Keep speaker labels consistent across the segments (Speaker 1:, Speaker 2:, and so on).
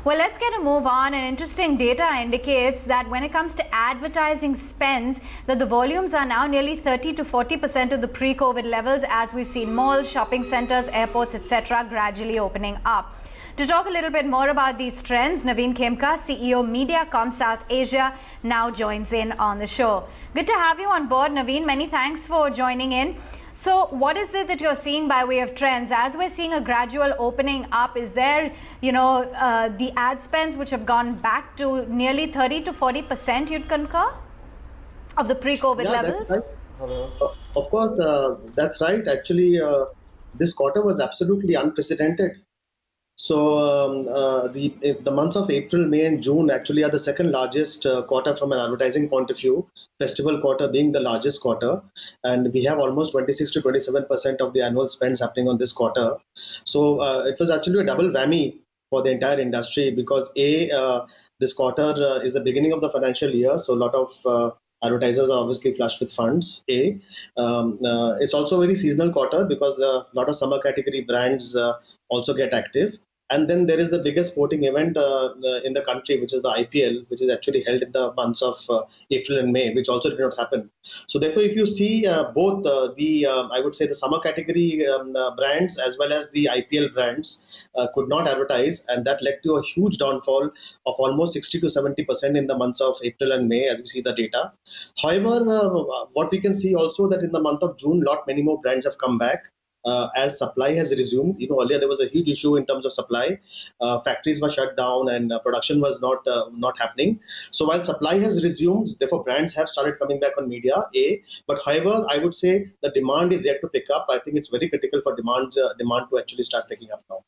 Speaker 1: Well, let's get a move on. And interesting data indicates that when it comes to advertising spends, that the volumes are now nearly 30 to 40% of the pre-COVID levels, as we've seen malls, shopping centers, airports, etc. gradually opening up. To talk a little bit more about these trends, Navin Khemka, CEO MediaCom South Asia, now joins in on the show. Good to have you on board, Navin. Many thanks for joining in. So what is it that you're seeing by way of trends? As we're seeing a gradual opening up, is there, the ad spends which have gone back to nearly 30 to 40%, you'd concur, of the pre-COVID levels?
Speaker 2: That's right. Of course, that's right. Actually, this quarter was absolutely unprecedented. So the months of April, May, and June actually are the second largest quarter from an advertising point of view. Festival quarter being the largest quarter, and we have almost 26 to 27% of the annual spends happening on this quarter. So it was actually a double whammy for the entire industry because this quarter is the beginning of the financial year, so a lot of advertisers are obviously flushed with funds. It's also a very seasonal quarter because a lot of summer category brands also get active. And then there is the biggest sporting event in the country, which is the IPL, which is actually held in the months of April and May, which also did not happen. So therefore, if you see both I would say the summer category brands as well as the IPL brands could not advertise, and that led to a huge downfall of almost 60 to 70% in the months of April and May, as we see the data. However, what we can see also that in the month of June, many more brands have come back. As supply has resumed. Earlier there was a huge issue in terms of supply. Factories were shut down and production was not happening. So while supply has resumed, therefore brands have started coming back on media. But however, I would say the demand is yet to pick up. I think it's very critical for demand to actually start picking up now.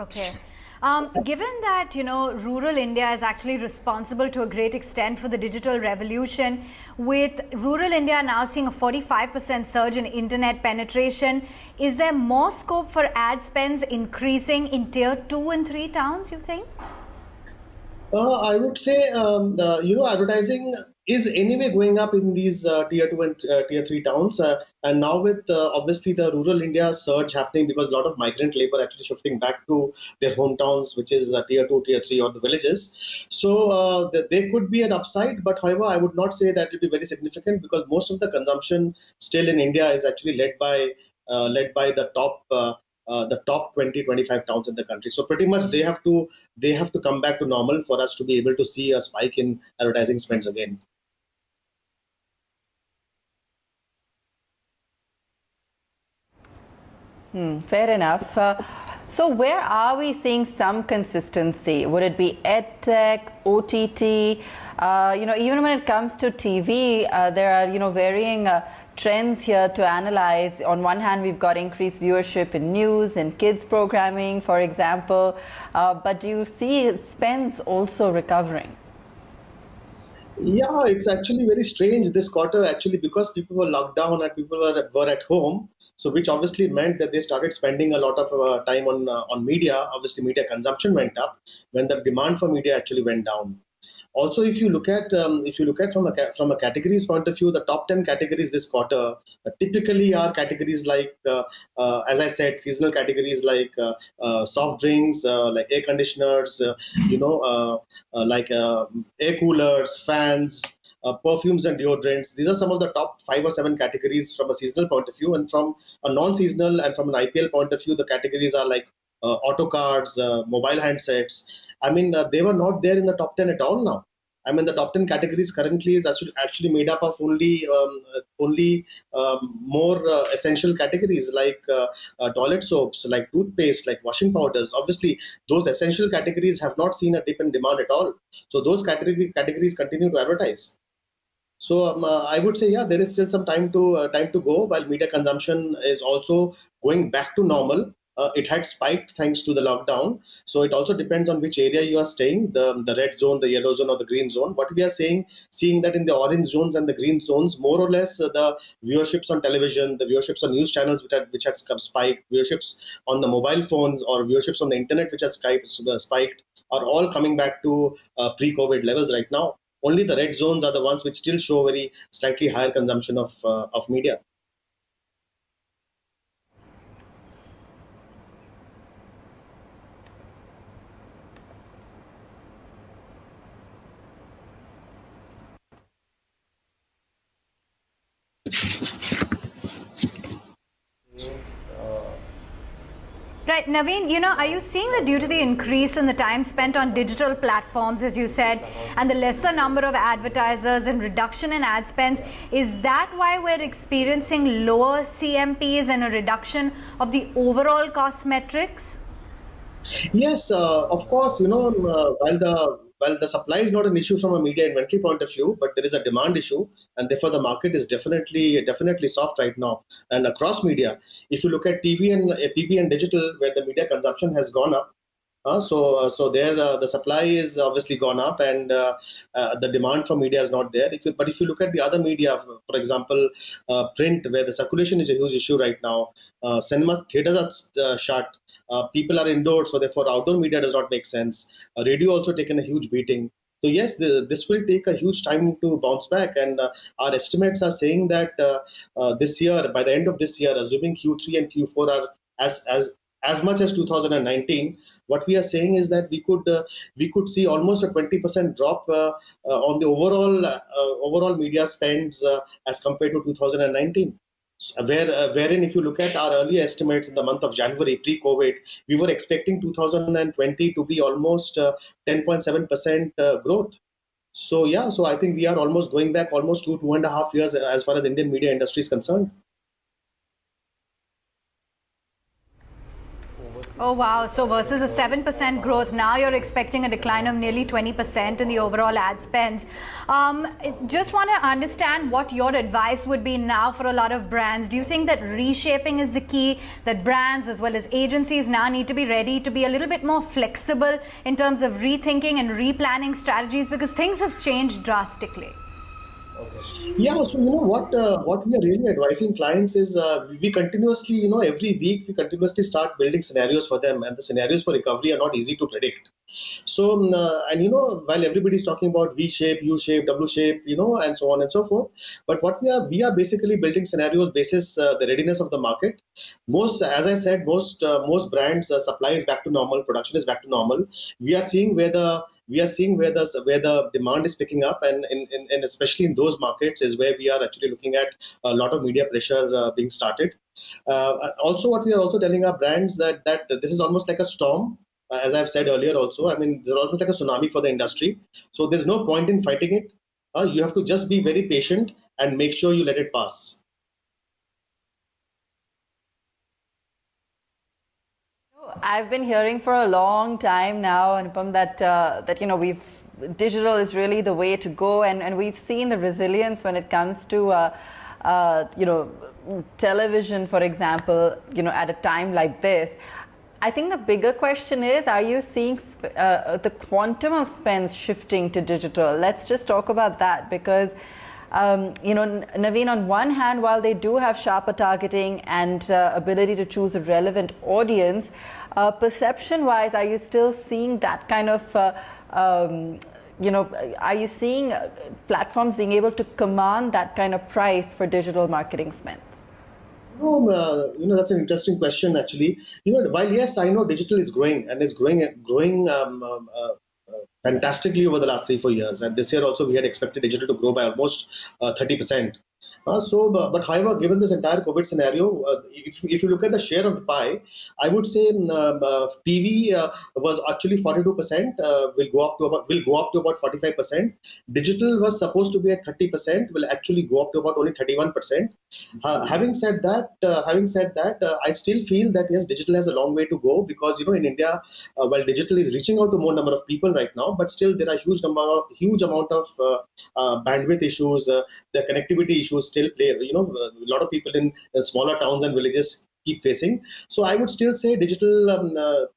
Speaker 1: Okay. Given that, rural India is actually responsible to a great extent for the digital revolution, with rural India now seeing a 45% surge in internet penetration, is there more scope for ad spends increasing in tier 2 and 3 towns, you think?
Speaker 2: I would say, advertising is anyway going up in these tier 2 and tier 3 towns. And now with obviously the rural India surge happening because a lot of migrant labor actually shifting back to their hometowns, which is tier 2, tier 3 or the villages. So there could be an upside, but however, I would not say that it will be very significant because most of the consumption still in India is actually led by the top 20, 25 towns in the country. So pretty much they have to come back to normal for us to be able to see a spike in advertising spends again.
Speaker 3: Fair enough. So where are we seeing some consistency? Would it be EdTech, OTT? Even when it comes to TV, there are varying trends here to analyze. On one hand, we've got increased viewership in news and kids programming, for example. But do you see spends also recovering?
Speaker 2: Yeah, it's actually very strange this quarter actually because people were locked down and people were at home. So which obviously meant that they started spending a lot of time on media. Obviously, media consumption went up when the demand for media actually went down. Also, if you look at from a categories point of view, the top 10 categories this quarter typically are categories like, as I said, seasonal categories like soft drinks, like air conditioners, like air coolers, fans. Perfumes and deodorants. These are some of the top 5 or 7 categories from a seasonal point of view, and from a non-seasonal and from an IPL point of view, the categories are like auto cards, mobile handsets. I mean, they were not there in the top 10 at all now. I mean, the top 10 categories currently is actually made up of only more essential categories like toilet soaps, like toothpaste, like washing powders. Obviously, those essential categories have not seen a dip in demand at all. So those categories continue to advertise. So I would say, yeah, there is still some time to go. While media consumption is also going back to normal, it had spiked thanks to the lockdown. So it also depends on which area you are staying, the red zone, the yellow zone, or the green zone. What we are seeing that in the orange zones and the green zones, more or less the viewerships on television, the viewerships on news channels which had spiked, viewerships on the mobile phones or viewerships on the internet which had spiked, are all coming back to pre-COVID levels right now. Only the red zones are the ones which still show very slightly higher consumption of media.
Speaker 1: Right, Naveen, are you seeing that due to the increase in the time spent on digital platforms, as you said, and the lesser number of advertisers and reduction in ad spends, is that why we're experiencing lower CMPs and a reduction of the overall cost metrics?
Speaker 2: Yes, of course, while the supply is not an issue from a media inventory point of view, but there is a demand issue, and therefore the market is definitely soft right now. And across media, if you look at TV and digital, where the media consumption has gone up, so there the supply is obviously gone up, and the demand for media is not there. If you look at the other media, for example, print, where the circulation is a huge issue right now, cinemas, theaters are shut. People are indoors, so therefore outdoor media does not make sense. Radio also taken a huge beating. So yes, this will take a huge time to bounce back, and our estimates are saying that this year, by the end of this year, assuming Q3 and Q4 are as much as 2019, what we are saying is that we could see almost a 20% drop on the overall media spends as compared to 2019. Wherein, if you look at our earlier estimates in the month of January, pre-COVID, we were expecting 2020 to be almost 10.7% growth. So yeah, so I think we are almost going back almost 2.5 years as far as Indian media industry is concerned.
Speaker 1: Oh, wow. So versus a 7% growth, now you're expecting a decline of nearly 20% in the overall ad spends. Just want to understand what your advice would be now for a lot of brands. Do you think that reshaping is the key, that brands as well as agencies now need to be ready to be a little bit more flexible in terms of rethinking and replanning strategies, because things have changed drastically?
Speaker 2: Yeah, so what we are really advising clients is we continuously, every week we continuously start building scenarios for them, and the scenarios for recovery are not easy to predict. So and while everybody is talking about V shape, U shape, W shape, and so on and so forth, but what we are basically building scenarios basis the readiness of the market. As I said, most brands supply is back to normal, production is back to normal. We are seeing where the demand is picking up, and especially in those markets is where we are actually looking at a lot of media pressure being started. Also, what we are also telling our brands that this is almost like a storm. As I've said earlier also, I mean, there's almost like a tsunami for the industry. So there's no point in fighting it. You have to just be very patient and make sure you let it pass.
Speaker 3: I've been hearing for a long time now, Anupam, that digital is really the way to go, and we've seen the resilience when it comes to television, for example, at a time like this. I think the bigger question is, are you seeing the quantum of spends shifting to digital? Let's just talk about that, because Naveen, on one hand, while they do have sharper targeting and ability to choose a relevant audience, perception-wise, are you still seeing that kind of, are you seeing platforms being able to command that kind of price for digital marketing spend?
Speaker 2: That's an interesting question, actually. While yes, I know digital is growing and is growing fantastically over the last 3-4 years, and this year also we had expected digital to grow by almost 30%. But however, given this entire COVID scenario, if you look at the share of the pie, I would say TV was actually 42%, will go up to about 45%. Digital was supposed to be at 30%, will actually go up to about only 31%. Having said that, I still feel that yes, digital has a long way to go, because in India, while digital is reaching out to more number of people right now, but still there are huge amount of bandwidth issues, the connectivity issues still play. A lot of people in smaller towns and villages keep facing. So I would still say digital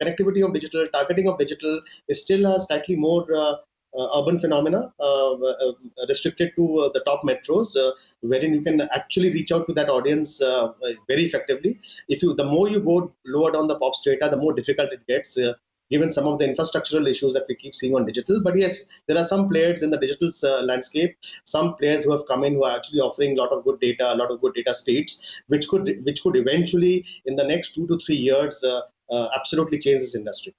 Speaker 2: connectivity of digital, targeting of digital is still a slightly more urban phenomena, restricted to the top metros, wherein you can actually reach out to that audience very effectively. The more you go lower down the pop strata, the more difficult it gets, given some of the infrastructural issues that we keep seeing on digital. But yes, there are some players in the digital landscape, some players who have come in who are actually offering a lot of good data speeds, which could eventually in the next 2 to 3 years absolutely change this industry.